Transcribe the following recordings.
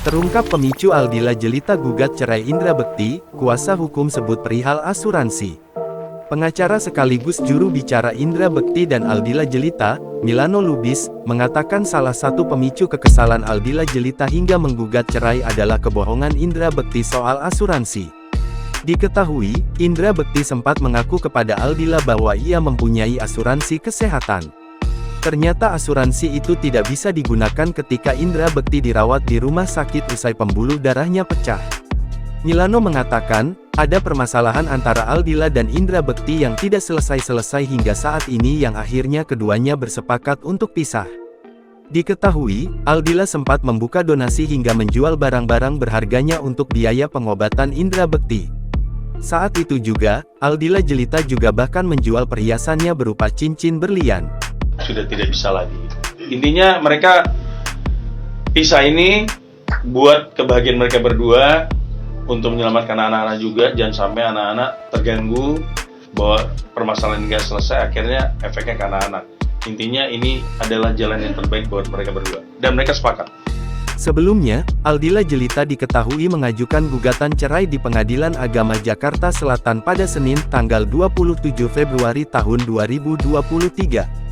Terungkap pemicu Aldila Jelita gugat cerai Indra Bekti, kuasa hukum sebut perihal asuransi. Pengacara sekaligus juru bicara Indra Bekti dan Aldila Jelita, Milano Lubis, mengatakan salah satu pemicu kekesalan Aldila Jelita hingga menggugat cerai adalah kebohongan Indra Bekti soal asuransi. Diketahui, Indra Bekti sempat mengaku kepada Aldila bahwa ia mempunyai asuransi kesehatan. Ternyata asuransi itu tidak bisa digunakan ketika Indra Bekti dirawat di rumah sakit usai pembuluh darahnya pecah. Milano mengatakan, ada permasalahan antara Aldila dan Indra Bekti yang tidak selesai-selesai hingga saat ini yang akhirnya keduanya bersepakat untuk pisah. Diketahui, Aldila sempat membuka donasi hingga menjual barang-barang berharganya untuk biaya pengobatan Indra Bekti. Saat itu juga, Aldila Jelita juga bahkan menjual perhiasannya berupa cincin berlian. Sudah tidak bisa lagi. Intinya mereka pisah ini buat kebahagiaan mereka berdua, untuk menyelamatkan anak-anak juga, jangan sampai anak-anak terganggu bahwa permasalahan ini gak selesai, akhirnya efeknya ke anak-anak. Intinya ini adalah jalan yang terbaik buat mereka berdua, dan mereka sepakat. Sebelumnya, Aldila Jelita diketahui mengajukan gugatan cerai di Pengadilan Agama Jakarta Selatan pada Senin, tanggal 27 Februari tahun 2023.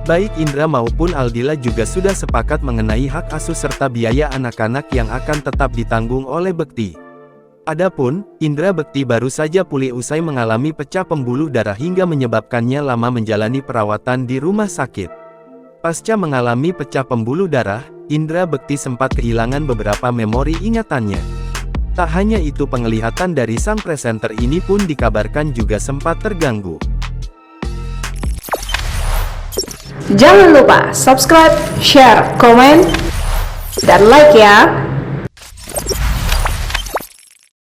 Baik Indra maupun Aldila juga sudah sepakat mengenai hak asuh serta biaya anak-anak yang akan tetap ditanggung oleh Bekti. Adapun, Indra Bekti baru saja pulih usai mengalami pecah pembuluh darah hingga menyebabkannya lama menjalani perawatan di rumah sakit. Pasca mengalami pecah pembuluh darah, Indra Bekti sempat kehilangan beberapa memori ingatannya. Tak hanya itu, penglihatan dari sang presenter ini pun dikabarkan juga sempat terganggu. Jangan lupa subscribe, share, komen, dan like ya!